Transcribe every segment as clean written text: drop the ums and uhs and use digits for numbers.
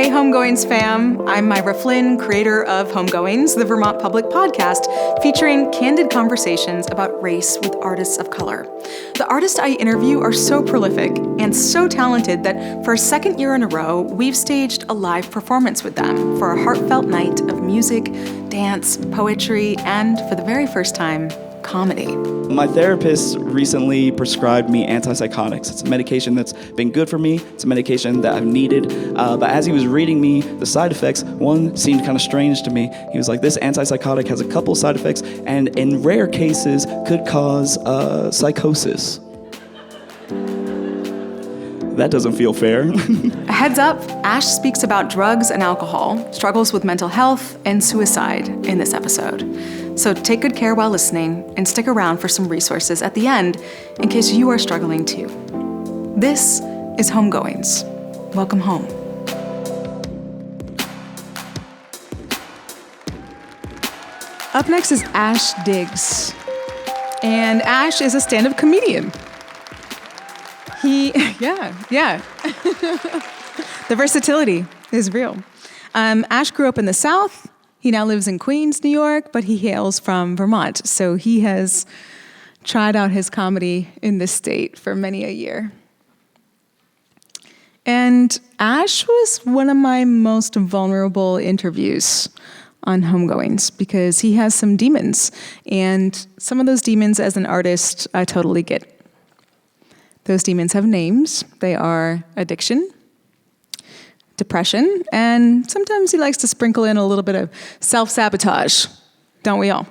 Hey, Homegoings fam. I'm Myra Flynn, creator of Homegoings, the Vermont public podcast featuring candid conversations about race with artists of color. The artists I interview are so prolific and so talented that for a second year in a row, we've staged a live performance with them for a heartfelt night of music, dance, poetry, and for the very first time, comedy. My therapist recently prescribed me antipsychotics. It's a medication that's been good for me. It's a medication that I've needed. But as he was reading me the side effects, one seemed kind of strange to me. He was like, this antipsychotic has a couple side effects and in rare cases could cause psychosis. That doesn't feel fair. A heads up, Ash speaks about drugs and alcohol, struggles with mental health, and suicide in this episode. So take good care while listening and stick around for some resources at the end in case you are struggling too. This is Homegoings. Welcome home. Up next is Ash Diggs. And Ash is a stand-up comedian. Yeah. The versatility is real. Ash grew up in the South. He now lives in Queens, New York, but he hails from Vermont. So he has tried out his comedy in this state for many a year. And Ash was one of my most vulnerable interviews on Homegoings because he has some demons. And some of those demons as an artist, I totally get. Those demons have names. They are addiction, depression, and sometimes he likes to sprinkle in a little bit of self-sabotage, don't we all?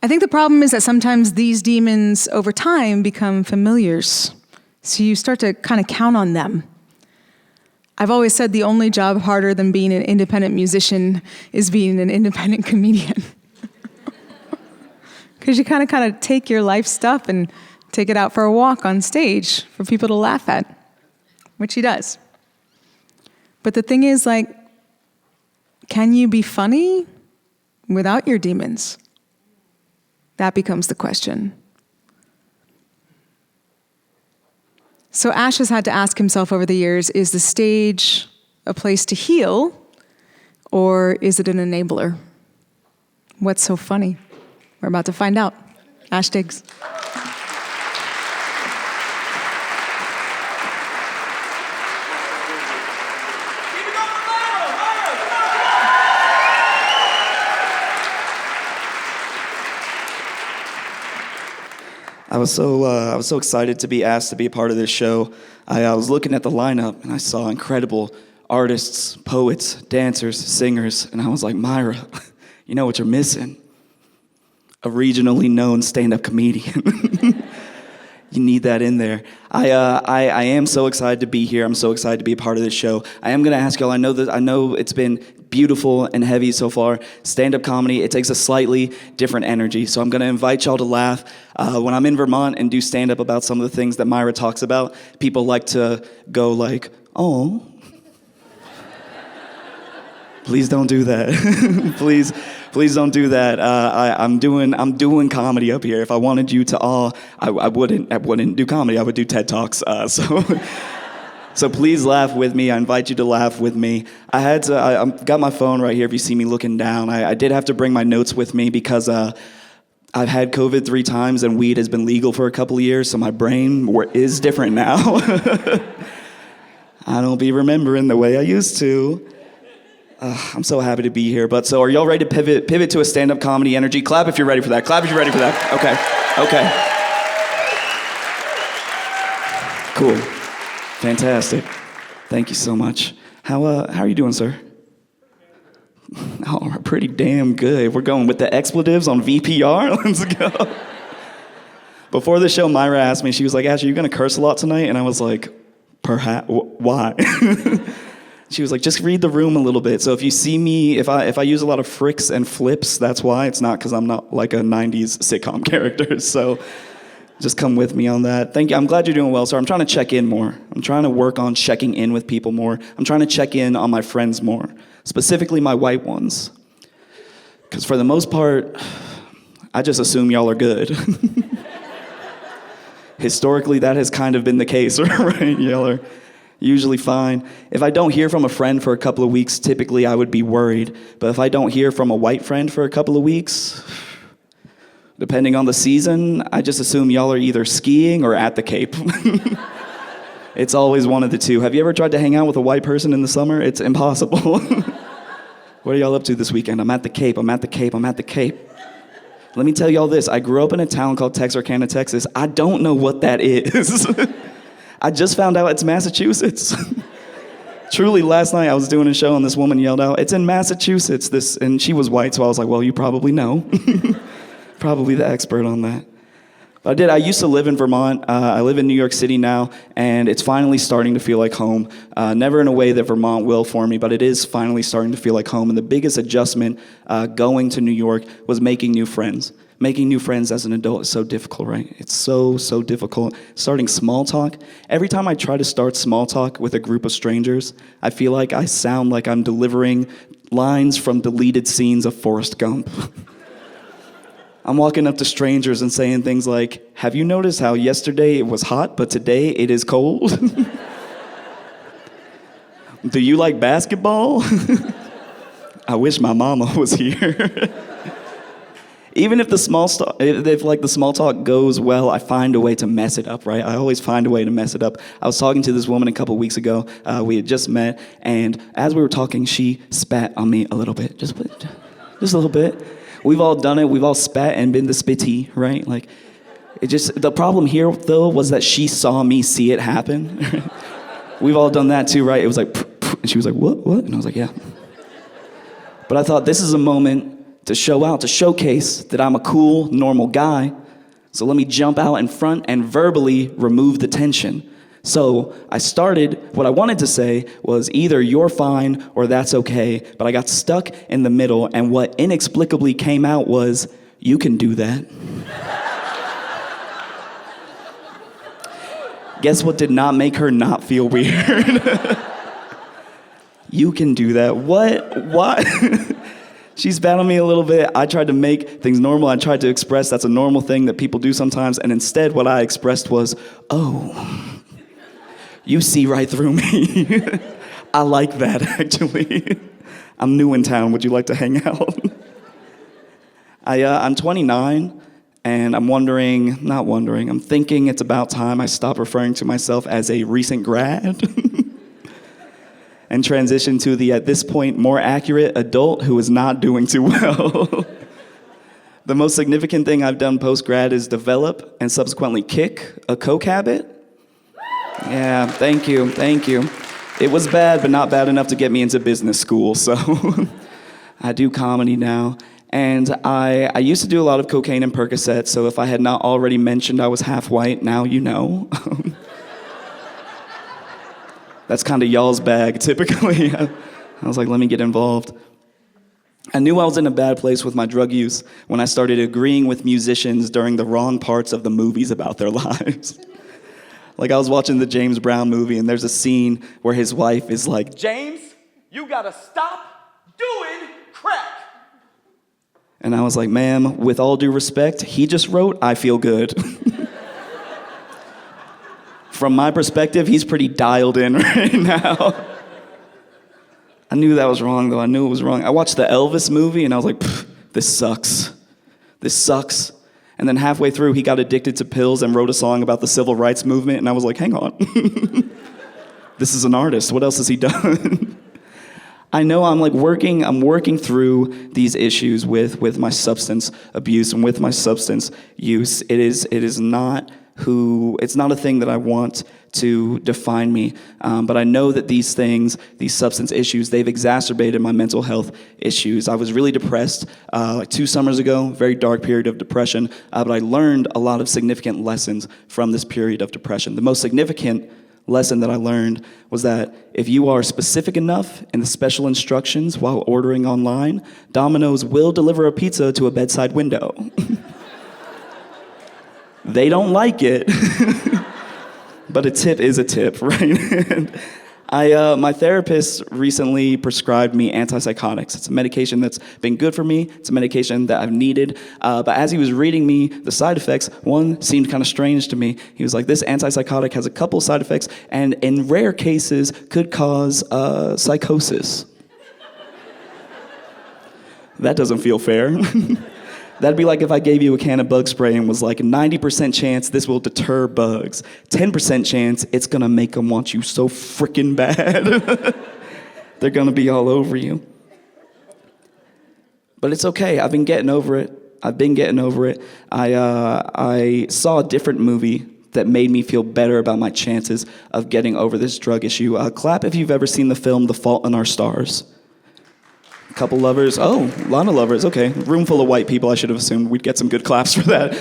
I think the problem is that sometimes these demons over time become familiars, so you start to kind of count on them. I've always said the only job harder than being an independent musician is being an independent comedian. Because you kind of take your life stuff and take it out for a walk on stage for people to laugh at, which he does. But the thing is, can you be funny without your demons? That becomes the question. So Ash has had to ask himself over the years, is the stage a place to heal, or is it an enabler? What's so funny? We're about to find out. Ash Diggs. I was so excited to be asked to be a part of this show. I was looking at the lineup and I saw incredible artists, poets, dancers, singers, and I was like, Myra, you know what you're missing? A regionally known stand-up comedian. You need that in there. I am so excited to be here. I'm so excited to be a part of this show. I am going to ask y'all, I know it's been beautiful and heavy so far. Stand-up comedy, it takes a slightly different energy. So I'm going to invite y'all to laugh. When I'm in Vermont and do stand-up about some of the things that Myra talks about, people like to go like, oh. Please don't do that. Please don't do that. I'm doing comedy up here. If I wanted you to all, I wouldn't do comedy. I would do TED Talks. So please laugh with me. I invite you to laugh with me. I've got my phone right here. If you see me looking down, I did have to bring my notes with me because I've had COVID 3 times and weed has been legal for a couple of years. So my brain is different now. I don't be remembering the way I used to. I'm so happy to be here. But so are y'all ready to pivot to a stand-up comedy energy? Clap if you're ready for that. Clap if you're ready for that. Okay. Cool. Fantastic. Thank you so much. How are you doing, sir? Oh, pretty damn good. We're going with the expletives on VPR. Let's go. Before the show, Myra asked me, she was like, Ash, are you going to curse a lot tonight? And I was like, perhaps. Why? She was like, just read the room a little bit. So if you see me, if I use a lot of fricks and flips, that's why. It's not because I'm not like a 90s sitcom character. So just come with me on that. Thank you. I'm glad you're doing well, sir. I'm trying to check in more. I'm trying to work on checking in with people more. I'm trying to check in on my friends more, specifically my white ones. Because for the most part, I just assume y'all are good. Historically, that has kind of been the case, right? Y'all Usually fine. If I don't hear from a friend for a couple of weeks, typically I would be worried. But if I don't hear from a white friend for a couple of weeks, depending on the season, I just assume y'all are either skiing or at the Cape. It's always one of the two. Have you ever tried to hang out with a white person in the summer? It's impossible. What are y'all up to this weekend? I'm at the Cape, I'm at the Cape, I'm at the Cape. Let me tell y'all this. I grew up in a town called Texarkana, Texas. I don't know what that is. I just found out it's Massachusetts. Truly, last night I was doing a show and this woman yelled out, "It's in Massachusetts." And she was white, so I was like, well, you probably know. Probably the expert on that. But I used to live in Vermont. I live in New York City now, and it's finally starting to feel like home. Never in a way that Vermont will for me, but it is finally starting to feel like home. And the biggest adjustment going to New York was making new friends. Making new friends as an adult is so difficult, right? It's so difficult. Starting small talk. Every time I try to start small talk with a group of strangers, I feel like I sound like I'm delivering lines from deleted scenes of Forrest Gump. I'm walking up to strangers and saying things like, "Have you noticed how yesterday it was hot, but today it is cold? Do you like basketball? I wish my mama was here." Even if the small talk goes well, I find a way to mess it up, right? I always find a way to mess it up. I was talking to this woman a couple weeks ago. We had just met, and as we were talking, she spat on me a little bit, just a little bit. We've all done it. We've all spat and been the spitty, right? Like, the problem here, though, was that she saw me see it happen. We've all done that too, right? It was like, and she was like, what? And I was like, yeah. But I thought, this is a moment to show out, to showcase that I'm a cool, normal guy. So let me jump out in front and verbally remove the tension. So I started, what I wanted to say was either "you're fine" or "that's okay," but I got stuck in the middle, and what inexplicably came out was, "You can do that." Guess what did not make her not feel weird? You can do that. What? She spat on me a little bit. I tried to make things normal. I tried to express that's a normal thing that people do sometimes, and instead what I expressed was, "Oh, you see right through me." I like that, actually. I'm new in town. Would you like to hang out? I'm 29, and I'm thinking it's about time I stop referring to myself as a recent grad and transition to the, at this point, more accurate adult who is not doing too well. The most significant thing I've done post-grad is develop and subsequently kick a coke habit. Yeah, thank you. It was bad, but not bad enough to get me into business school, so I do comedy now. And I used to do a lot of cocaine and Percocet, so if I had not already mentioned I was half white, now you know. That's kind of y'all's bag, typically. I was like, let me get involved. I knew I was in a bad place with my drug use when I started agreeing with musicians during the wrong parts of the movies about their lives. Like, I was watching the James Brown movie, and there's a scene where his wife is like, "James, you gotta stop doing crack." And I was like, "Ma'am, with all due respect, he just wrote, 'I feel good.'" From my perspective, he's pretty dialed in right now. I knew that was wrong, though. I knew it was wrong. I watched the Elvis movie, and I was like, this sucks. This sucks. And then halfway through, he got addicted to pills and wrote a song about the civil rights movement, and I was like, hang on. This is an artist. What else has he done? I know I'm working through these issues with my substance abuse and with my substance use. It's not a thing that I want to define me, but I know that these things, these substance issues, they've exacerbated my mental health issues. I was really depressed like 2 summers ago, very dark period of depression, but I learned a lot of significant lessons from this period of depression. The most significant lesson that I learned was that if you are specific enough in the special instructions while ordering online, Domino's will deliver a pizza to a bedside window. They don't like it, but a tip is a tip, right? My therapist recently prescribed me antipsychotics. It's a medication that's been good for me. It's a medication that I've needed. But as he was reading me the side effects, one seemed kind of strange to me. He was like, this antipsychotic has a couple side effects and in rare cases could cause psychosis. That doesn't feel fair. That'd be like if I gave you a can of bug spray and was like, 90% chance this will deter bugs. 10% chance it's gonna make them want you so freaking bad. They're gonna be all over you. But it's okay, I've been getting over it. I saw a different movie that made me feel better about my chances of getting over this drug issue. Clap if you've ever seen the film The Fault in Our Stars. A couple lovers. Oh, a lot of lovers. Okay. Room full of white people. I should have assumed we'd get some good claps for that.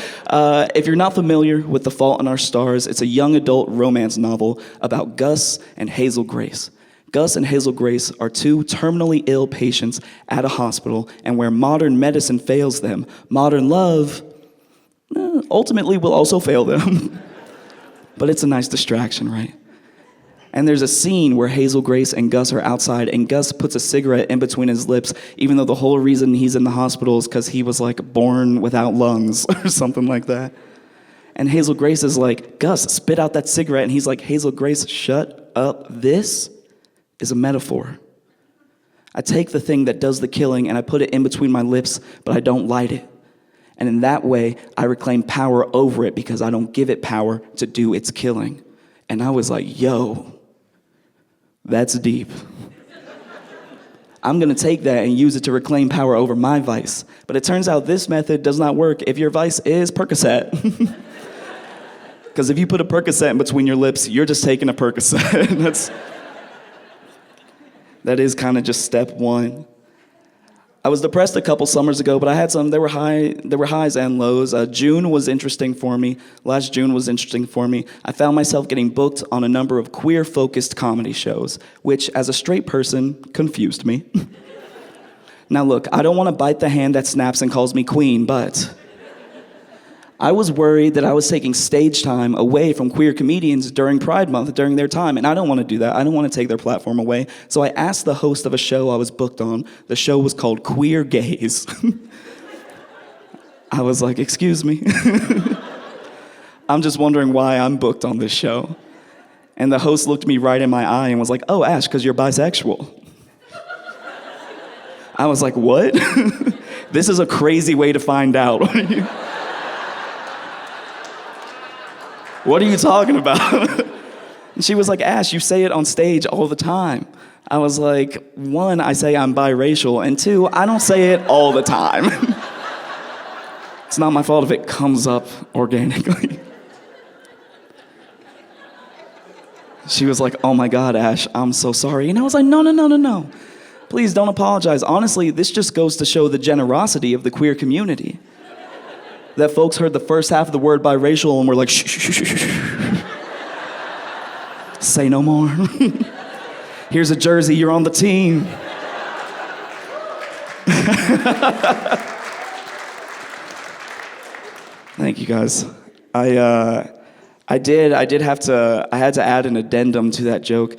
If you're not familiar with The Fault in Our Stars, it's a young adult romance novel about Gus and Hazel Grace. Gus and Hazel Grace are two terminally ill patients at a hospital, and where modern medicine fails them, modern love ultimately will also fail them. But it's a nice distraction, right? And there's a scene where Hazel Grace and Gus are outside, and Gus puts a cigarette in between his lips, even though the whole reason he's in the hospital is because he was like born without lungs or something like that. And Hazel Grace is like, Gus, spit out that cigarette. And he's like, Hazel Grace, shut up. This is a metaphor. I take the thing that does the killing and I put it in between my lips, but I don't light it. And in that way, I reclaim power over it because I don't give it power to do its killing. And I was like, yo, that's deep. I'm gonna take that and use it to reclaim power over my vice. But it turns out this method does not work if your vice is Percocet. Because if you put a Percocet in between your lips, you're just taking a Percocet. That is kind of just step one. I was depressed a couple summers ago, but I had some, there were highs and lows. June was interesting for me. Last June was interesting for me. I found myself getting booked on a number of queer-focused comedy shows, which, as a straight person, confused me. Now look, I don't want to bite the hand that snaps and calls me queen, but I was worried that I was taking stage time away from queer comedians during Pride Month, during their time, and I don't want to do that. I don't want to take their platform away. So I asked the host of a show I was booked on. The show was called Queer Gays. I was like, excuse me. I'm just wondering why I'm booked on this show. And the host looked me right in my eye and was like, oh, Ash, because you're bisexual. I was like, what? This is a crazy way to find out. What are you talking about? And she was like, Ash, you say it on stage all the time. I was like, one, I say I'm biracial, and two, I don't say it all the time. It's not my fault if it comes up organically. She was like, oh my God, Ash, I'm so sorry. And I was like, no. Please don't apologize. Honestly, this just goes to show the generosity of the queer community. That folks heard the first half of the word biracial and were like, shh. Say no more. Here's a jersey, you're on the team. Thank you guys. I had to add an addendum to that joke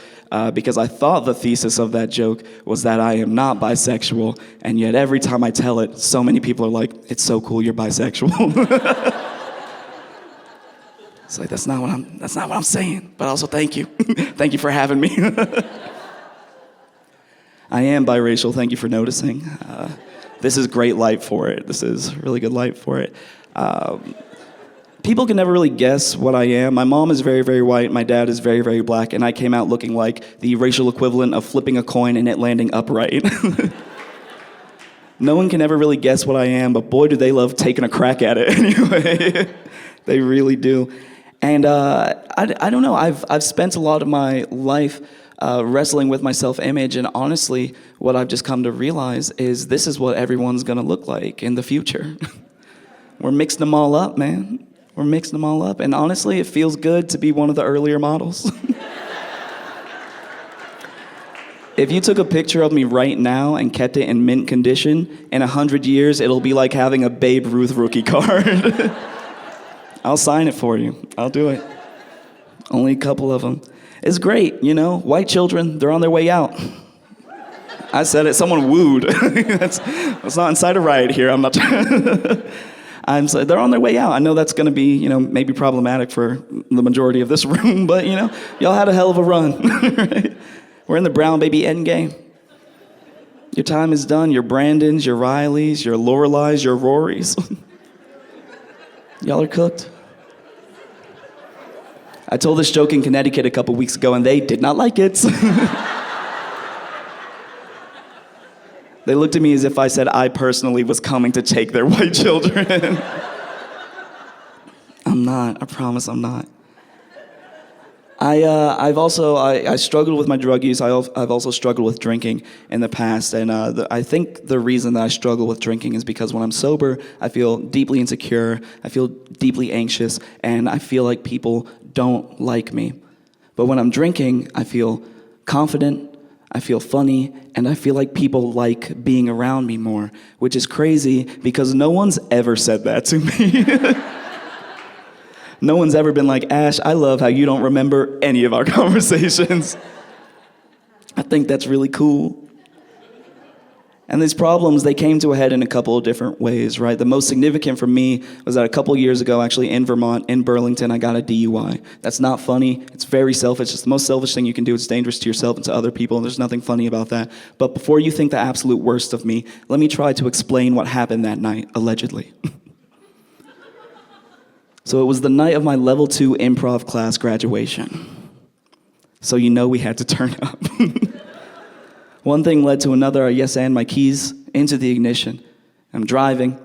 because I thought the thesis of that joke was that I am not bisexual, and yet every time I tell it, so many people are like, it's so cool you're bisexual. It's like, that's not what I'm saying, but also thank you. Thank you for having me. I am biracial, thank you for noticing. This is great light for it. This is really good light for it. People can never really guess what I am. My mom is very, very white. My dad is very, very black. And I came out looking like the racial equivalent of flipping a coin and it landing upright. No one can ever really guess what I am, but boy, do they love taking a crack at it anyway. They really do. And I don't know. I've spent a lot of my life wrestling with my self-image. And honestly, what I've just come to realize is this is what everyone's going to look like in the future. We're mixing them all up, man. We're mixing them all up, and honestly, it feels good to be one of the earlier models. If you took a picture of me right now and kept it in mint condition, in 100 years, it'll be like having a Babe Ruth rookie card. I'll sign it for you. I'll do it. Only a couple of them. It's great, you know. White children, they're on their way out. I said it. Someone wooed. That's not incite a riot here. I'm not. They're on their way out. I know that's going to be, you know, maybe problematic for the majority of this room, but you know, y'all had a hell of a run. Right? We're in the brown baby end game. Your time is done. Your Brandons, your Rileys, your Loreleis, your Rorys. Y'all are cooked. I told this joke in Connecticut a couple weeks ago, and they did not like it. They looked at me as if I said I personally was coming to take their white children. I'm not. I promise I'm not. I struggled with my drug use. I've also struggled with drinking in the past, and I think the reason that I struggle with drinking is because when I'm sober, I feel deeply insecure, I feel deeply anxious, and I feel like people don't like me. But when I'm drinking, I feel confident, I feel funny, and I feel like people like being around me more, which is crazy because no one's ever said that to me. No one's ever been like, Ash, I love how you don't remember any of our conversations. I think that's really cool. And these problems, they came to a head in a couple of different ways, right? The most significant for me was that a couple years ago, actually in Vermont, in Burlington, I got a DUI. That's not funny. It's very selfish. It's the most selfish thing you can do. It's dangerous to yourself and to other people, and there's nothing funny about that. But before you think the absolute worst of me, let me try to explain what happened that night, allegedly. So it was the night of my level 2 improv class graduation. So you know we had to turn up. One thing led to another. I and my keys into the ignition. I'm driving,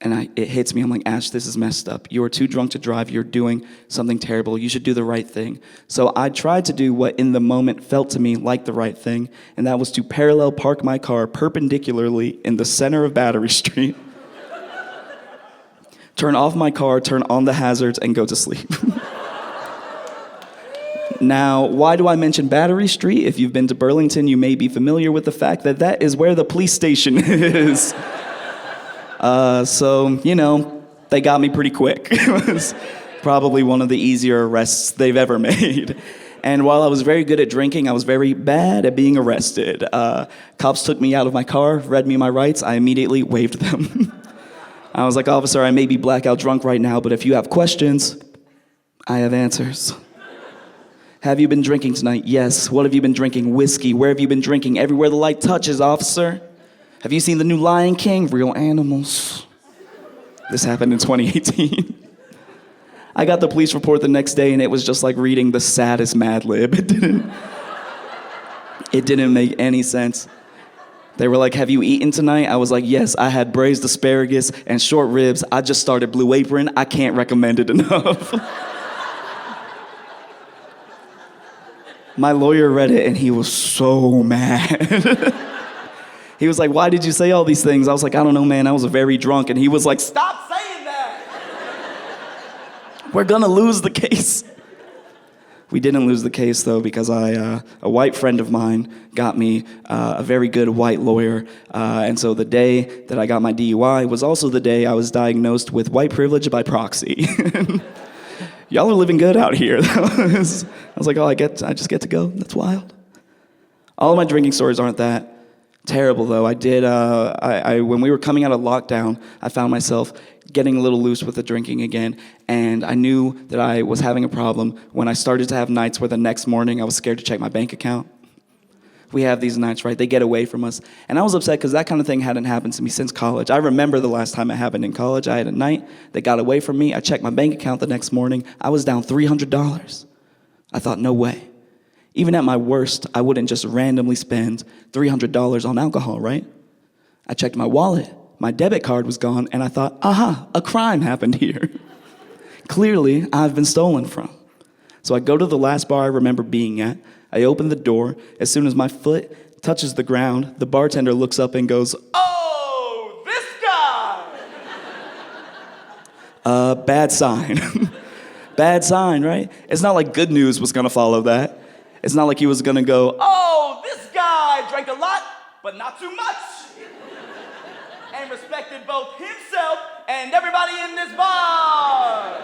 and it hits me. I'm like, Ash, this is messed up. You are too drunk to drive. You're doing something terrible. You should do the right thing. So I tried to do what in the moment felt to me like the right thing, and that was to parallel park my car perpendicularly in the center of Battery Street, turn off my car, turn on the hazards, and go to sleep. Now, why do I mention Battery Street? If you've been to Burlington, you may be familiar with the fact that that is where the police station is. So, you know, they got me pretty quick. It was probably one of the easier arrests they've ever made. And while I was very good at drinking, I was very bad at being arrested. Cops took me out of my car, read me my rights. I immediately waived them. I was like, officer, I may be blackout drunk right now, but if you have questions, I have answers. Have you been drinking tonight? Yes. What have you been drinking? Whiskey. Where have you been drinking? Everywhere the light touches, officer. Have you seen the new Lion King? Real animals. This happened in 2018. I got the police report the next day, and it was just like reading the saddest Mad Lib. It didn't make any sense. They were like, have you eaten tonight? I was like, yes, I had braised asparagus and short ribs. I just started Blue Apron. I can't recommend it enough. My lawyer read it, and he was so mad. He was like, why did you say all these things? I was like, I don't know, man. I was very drunk. And he was like, stop saying that. We're going to lose the case. We didn't lose the case, though, because a white friend of mine got me a very good white lawyer. And so the day that I got my DUI was also the day I was diagnosed with white privilege by proxy. Y'all are living good out here. I was like, oh, I just get to go? That's wild. All of my drinking stories aren't that terrible, though. I did, when we were coming out of lockdown, I found myself getting a little loose with the drinking again, and I knew that I was having a problem when I started to have nights where the next morning I was scared to check my bank account. We have these nights, right? They get away from us. And I was upset because that kind of thing hadn't happened to me since college. I remember the last time it happened in college. I had a night that got away from me. I checked my bank account the next morning. I was down $300. I thought, no way. Even at my worst, I wouldn't just randomly spend $300 on alcohol, right? I checked my wallet. My debit card was gone, and I thought, aha, a crime happened here. Clearly, I've been stolen from. So I go to the last bar I remember being at. I open the door. As soon as my foot touches the ground, the bartender looks up and goes, oh, this guy! Bad sign. Bad sign, right? It's not like good news was going to follow that. It's not like he was going to go, oh, this guy drank a lot, but not too much. And respected both himself and everybody in this bar.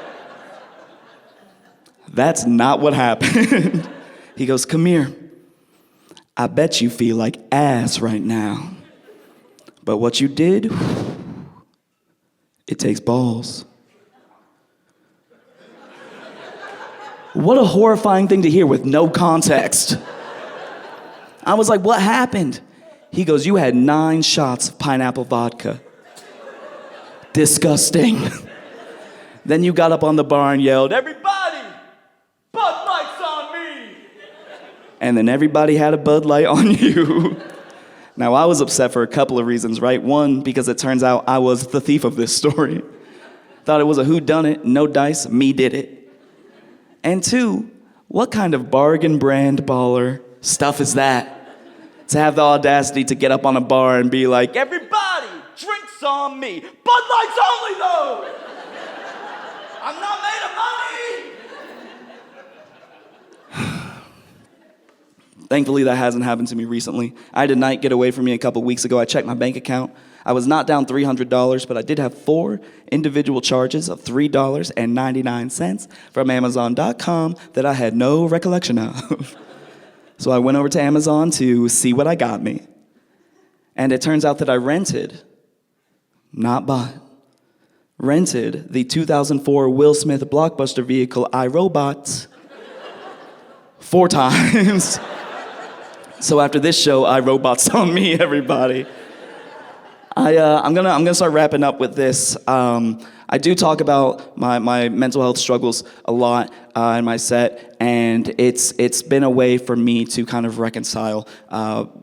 That's not what happened. He goes, come here. I bet you feel like ass right now. But what you did, it takes balls. What a horrifying thing to hear with no context. I was like, what happened? He goes, you had 9 shots of pineapple vodka. Disgusting. Then you got up on the bar and yelled, everybody, Bud Light's on me. And then everybody had a Bud Light on you. Now, I was upset for a couple of reasons, right? One, because it turns out I was the thief of this story. Thought it was a whodunit, no dice, me did it. And 2, what kind of bargain brand baller stuff is that? To have the audacity to get up on a bar and be like, everybody, drinks on me. Bud Lights only, though. I'm not made of money. Thankfully, that hasn't happened to me recently. I had a night get away from me a couple weeks ago. I checked my bank account. I was not down $300, but I did have 4 individual charges of $3.99 from Amazon.com that I had no recollection of. So I went over to Amazon to see what I got me. And it turns out that I rented, not bought, rented the 2004 Will Smith blockbuster vehicle iRobot 4 times. So after this show, iRobot's on me, everybody. I'm gonna start wrapping up with this. I do talk about my mental health struggles a lot in my set, and it's been a way for me to kind of reconcile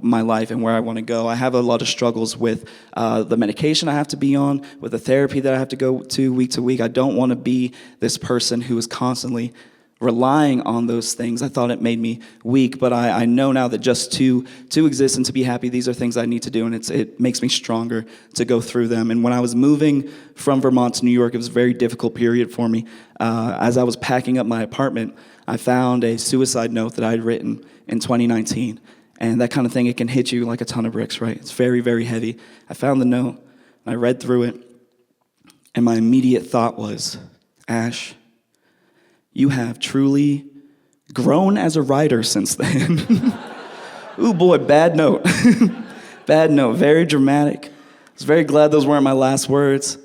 my life and where I want to go. I have a lot of struggles with the medication I have to be on, with the therapy that I have to go to week. I don't want to be this person who is constantly relying on those things. I thought it made me weak, but I know now that just to exist and to be happy, these are things I need to do, and it makes me stronger to go through them. And when I was moving from Vermont to New York, it was a very difficult period for me. As I was packing up my apartment, I found a suicide note that I had written in 2019. And that kind of thing, it can hit you like a ton of bricks, right? It's very, very heavy. I found the note, and I read through it, and my immediate thought was, Ash, you have truly grown as a writer since then. Ooh boy, bad note. Bad note, very dramatic. I was very glad those weren't my last words.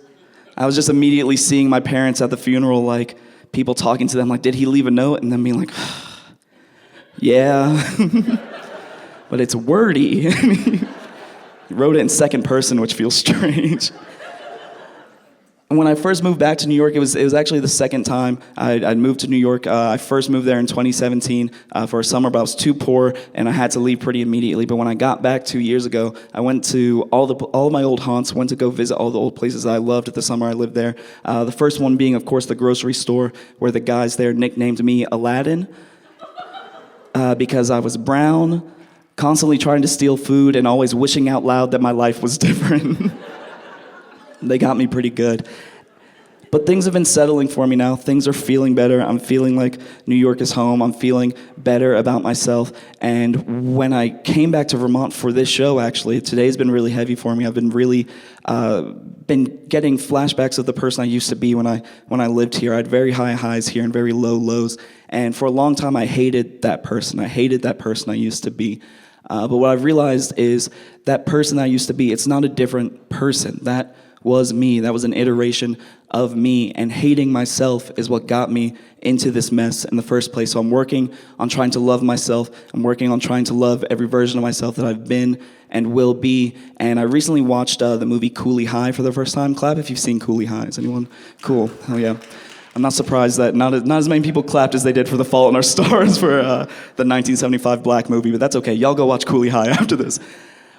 I was just immediately seeing my parents at the funeral, like people talking to them, like, did he leave a note? And then being like, yeah, but it's wordy. He wrote it in second person, which feels strange. And when I first moved back to New York, it was actually the second time I'd moved to New York. I first moved there in 2017 for a summer, but I was too poor, and I had to leave pretty immediately. But when I got back 2 years ago, I went to all of my old haunts, went to go visit all the old places I loved at the summer I lived there. The first one being, of course, the grocery store, where the guys there nicknamed me Aladdin because I was brown, constantly trying to steal food, and always wishing out loud that my life was different. They got me pretty good. But things have been settling for me now. Things are feeling better. I'm feeling like New York is home. I'm feeling better about myself. And when I came back to Vermont for this show, actually, today's been really heavy for me. I've been really been getting flashbacks of the person I used to be when I lived here. I had very high highs here and very low lows. And for a long time, I hated that person. I hated that person I used to be. But what I've realized is that person I used to be, it's not a different person. That was me. That was an iteration of me. And hating myself is what got me into this mess in the first place. So I'm working on trying to love myself. I'm working on trying to love every version of myself that I've been and will be. And I recently watched the movie Cooley High for the first time. Clap if you've seen Cooley High. Is anyone? Cool. Hell yeah. I'm not surprised that not as many people clapped as they did for The Fault in Our Stars for the 1975 Black movie, but that's okay. Y'all go watch Cooley High after this.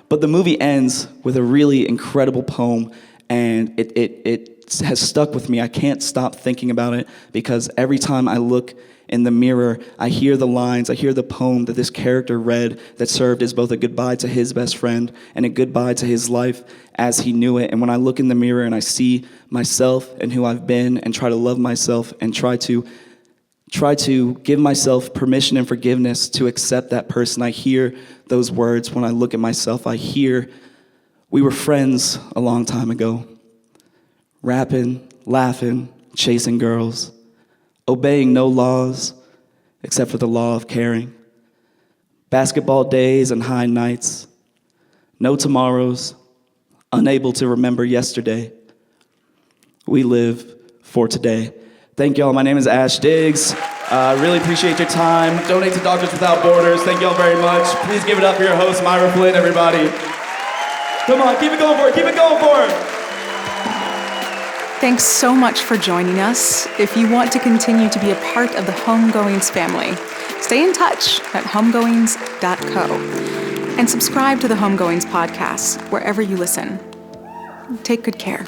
But the movie ends with a really incredible poem, and it has stuck with me. I can't stop thinking about it because every time I look in the mirror, I hear the lines, I hear the poem that this character read that served as both a goodbye to his best friend and a goodbye to his life as he knew it. And when I look in the mirror and I see myself and who I've been and try to love myself and try to give myself permission and forgiveness to accept that person, I hear those words. When I look at myself, I hear, we were friends a long time ago, rapping, laughing, chasing girls. obeying no laws except for the law of caring, basketball days and high nights, no tomorrows, unable to remember yesterday. We live for today. Thank y'all. My name is Ash Diggs. I really appreciate your time. Donate to Doctors Without Borders. Thank y'all very much. Please give it up for your host, Myra Flynn, everybody. Come on, keep it going for it. Keep it going for it. Thanks so much for joining us. If you want to continue to be a part of the Homegoings family, stay in touch at homegoings.co and subscribe to the Homegoings podcast wherever you listen. Take good care.